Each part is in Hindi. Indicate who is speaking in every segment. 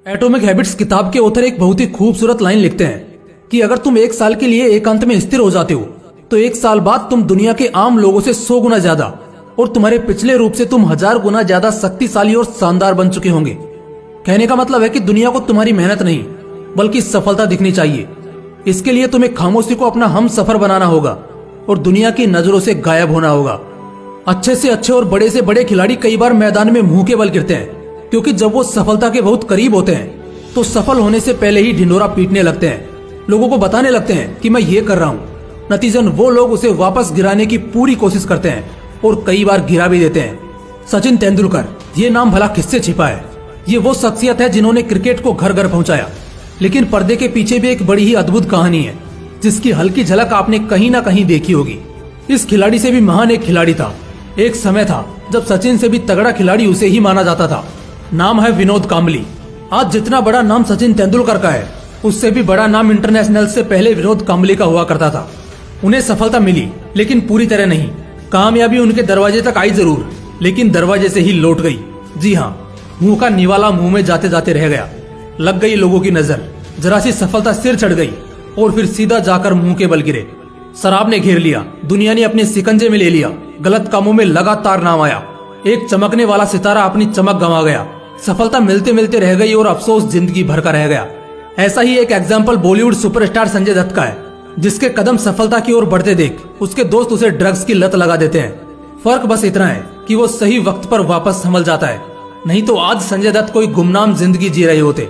Speaker 1: एटॉमिक हैबिट्स किताब के ऑथर एक बहुत ही खूबसूरत लाइन लिखते हैं कि अगर तुम एक साल के लिए एकांत में स्थिर हो जाते हो तो एक साल बाद तुम दुनिया के आम लोगों से 100 गुना ज्यादा और तुम्हारे पिछले रूप से तुम 1000 गुना ज्यादा शक्तिशाली और शानदार बन चुके होंगे। कहने का मतलब है कि दुनिया को तुम्हारी मेहनत नहीं बल्कि सफलता दिखनी चाहिए। इसके लिए तुम्हें खामोशी को अपना हम सफर बनाना होगा और दुनिया की नजरों से गायब होना होगा। अच्छे से अच्छे और बड़े से बड़े खिलाड़ी कई बार मैदान में मुंह के बल गिरते हैं, क्योंकि जब वो सफलता के बहुत करीब होते हैं तो सफल होने से पहले ही ढिंढोरा पीटने लगते हैं, लोगों को बताने लगते हैं कि मैं ये कर रहा हूँ। नतीजन वो लोग उसे वापस गिराने की पूरी कोशिश करते हैं और कई बार गिरा भी देते हैं। सचिन तेंदुलकर, ये नाम भला किससे छिपा है? ये वो शख्सियत है जिन्होंने क्रिकेट को घर घर पहुंचाया, लेकिन पर्दे के पीछे भी एक बड़ी ही अद्भुत कहानी है जिसकी हल्की झलक आपने कहीं ना कहीं देखी होगी। इस खिलाड़ी से भी महान एक खिलाड़ी था। एक समय था जब सचिन से भी तगड़ा खिलाड़ी उसे ही माना जाता था। नाम है विनोद कांबली। आज जितना बड़ा नाम सचिन तेंदुलकर का है, उससे भी बड़ा नाम इंटरनेशनल से पहले विनोद कांबली का हुआ करता था। उन्हें सफलता मिली लेकिन पूरी तरह नहीं। कामयाबी उनके दरवाजे तक आई जरूर, लेकिन दरवाजे से ही लौट गई। जी हाँ, मुंह का निवाला मुंह में जाते जाते रह गया। लग गई लोगों की नजर, जरा सी सफलता सिर चढ़ गई और फिर सीधा जाकर मुंह के बल गिरे। शराब ने घेर लिया, दुनिया ने अपने सिकंजे में ले लिया, गलत कामों में लगातार नाम आया। एक चमकने वाला सितारा अपनी चमक गंवा गया। सफलता मिलते मिलते रह गई और अफसोस जिंदगी भर का रह गया। ऐसा ही एक एग्जाम्पल बॉलीवुड सुपरस्टार संजय दत्त का है, जिसके कदम सफलता की ओर बढ़ते देख उसके दोस्त उसे ड्रग्स की लत लगा देते हैं। फर्क बस इतना है कि वो सही वक्त पर वापस संभल जाता है, नहीं तो आज संजय दत्त कोई गुमनाम जिंदगी जी रहे होते।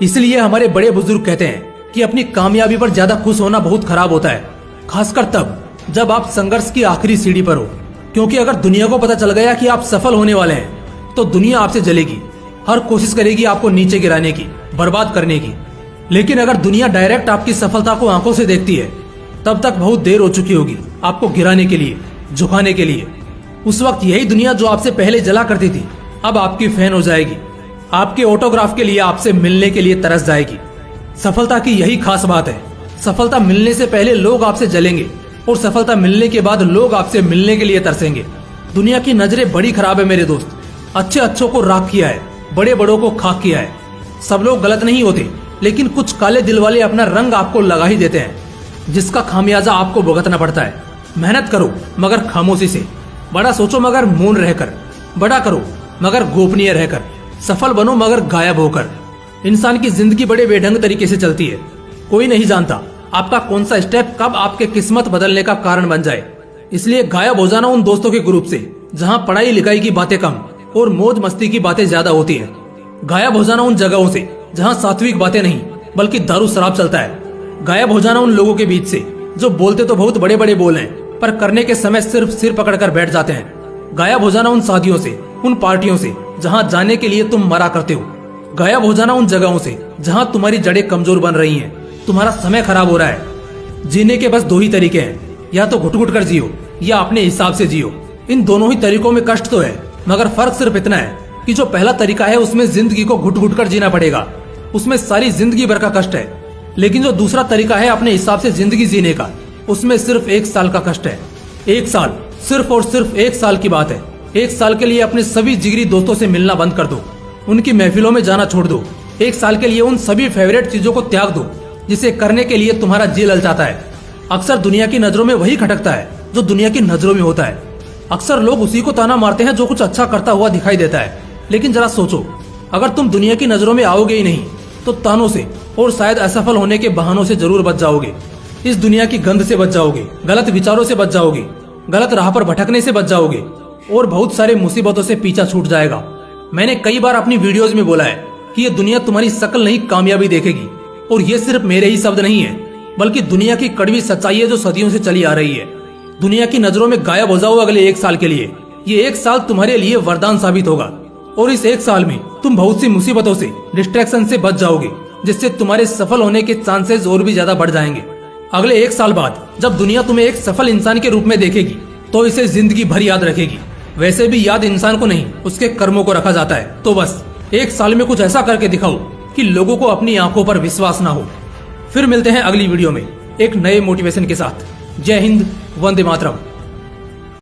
Speaker 1: इसलिए हमारे बड़े बुजुर्ग कहते हैं कि अपनी कामयाबी पर ज्यादा खुश होना बहुत खराब होता है, खासकर तब जब आप संघर्ष की आखिरी सीढ़ी पर हो। क्योंकि अगर दुनिया को पता चल गया कि आप सफल होने वाले हैं तो दुनिया आपसे जलेगी, हर कोशिश करेगी आपको नीचे गिराने की, बर्बाद करने की। लेकिन अगर दुनिया डायरेक्ट आपकी सफलता को आंखों से देखती है, तब तक बहुत देर हो चुकी होगी आपको गिराने के लिए, झुकाने के लिए। उस वक्त यही दुनिया जो आपसे पहले जला करती थी अब आपकी फैन हो जाएगी, आपके ऑटोग्राफ के लिए, आपसे मिलने के लिए तरस जाएगी। सफलता की यही खास बात है, सफलता मिलने से पहले लोग आपसे जलेंगे और सफलता मिलने के बाद लोग आपसे मिलने के लिए तरसेंगे। दुनिया की नजरें बड़ी खराब है मेरे दोस्त। अच्छे अच्छों को राख किया है, बड़े बड़ों को खाक किया है। सब लोग गलत नहीं होते, लेकिन कुछ काले दिल वाले अपना रंग आपको लगा ही देते हैं, जिसका खामियाजा आपको भुगतना पड़ता है। मेहनत करो मगर खामोशी से, बड़ा सोचो मगर मौन रहकर, बड़ा करो मगर गोपनीय रहकर, सफल बनो मगर गायब होकर। इंसान की जिंदगी बड़े बेढंग तरीके से चलती है। कोई नहीं जानता आपका कौन सा स्टेप कब आपके किस्मत बदलने का कारण बन जाए। इसलिए गायब हो जाना उन दोस्तों के ग्रुप से जहां पढ़ाई लिखाई की बातें कम और मौज मस्ती की बातें ज्यादा होती है। गायब हो जाना उन जगहों से जहां सात्विक बातें नहीं बल्कि दारू शराब चलता है। गायब हो जाना उन लोगों के बीच से जो बोलते तो बहुत बड़े बड़े बोल हैं, पर करने के समय सिर्फ सिर पकड़कर बैठ जाते हैं। गायब हो जाना उन शादियों से, उन पार्टियों से जहां जाने के लिए तुम मरा करते हो। गायब हो जाना उन जगहों से जहां तुम्हारी जड़ें कमजोर बन रही हैं, तुम्हारा समय खराब हो रहा है। जीने के बस 2 ही तरीके हैं, या तो घुट घुट कर जियो या अपने हिसाब से जियो। इन दोनों ही तरीकों में कष्ट तो है, मगर फर्क सिर्फ इतना है कि जो पहला तरीका है उसमें जिंदगी को घुट घुट कर जीना पड़ेगा, उसमें सारी जिंदगी भर का कष्ट है। लेकिन जो दूसरा तरीका है अपने हिसाब से जिंदगी जीने का, उसमें सिर्फ 1 साल का कष्ट है। 1 साल, सिर्फ और सिर्फ 1 साल की बात है। 1 साल के लिए अपने सभी जिगरी दोस्तों से मिलना बंद कर दो, उनकी महफिलों में जाना छोड़ दो। 1 साल के लिए उन सभी फेवरेट चीजों को त्याग दो जिसे करने के लिए तुम्हारा जी ललचाता है। अक्सर दुनिया की नजरों में वही खटकता है जो दुनिया की नजरों में होता है। अक्सर लोग उसी को ताना मारते हैं जो कुछ अच्छा करता हुआ दिखाई देता है। लेकिन जरा सोचो, अगर तुम दुनिया की नजरों में आओगे ही नहीं तो तानों से और शायद असफल होने के बहानों से जरूर बच जाओगे। इस दुनिया की गंध से बच जाओगे, गलत विचारों से बच जाओगे, गलत राह पर भटकने से बच जाओगे और बहुत सारे मुसीबतों से पीछा छूट जाएगा। मैंने कई बार अपनी वीडियोज में बोला है कि ये दुनिया तुम्हारी शक्ल नहीं कामयाबी देखेगी, और ये सिर्फ मेरे ही शब्द नहीं है बल्कि दुनिया की कड़वी सच्चाई है जो सदियों से चली आ रही है। दुनिया की नजरों में गायब हो जाओ अगले 1 साल के लिए। ये 1 साल तुम्हारे लिए वरदान साबित होगा और इस 1 साल में तुम बहुत सी मुसीबतों से, डिस्ट्रैक्शन से बच जाओगे, जिससे तुम्हारे सफल होने के चांसेस और भी ज्यादा बढ़ जाएंगे। अगले 1 साल बाद जब दुनिया तुम्हें एक सफल इंसान के रूप में देखेगी तो इसे जिंदगी भर याद रखेगी। वैसे भी याद इंसान को नहीं उसके कर्मों को रखा जाता है। तो बस 1 साल में कुछ ऐसा करके दिखाओ कि लोगों को अपनी आंखों पर विश्वास ना हो। फिर मिलते हैं अगली वीडियो में एक नए मोटिवेशन के साथ। जय हिंद, वंदे मातरम।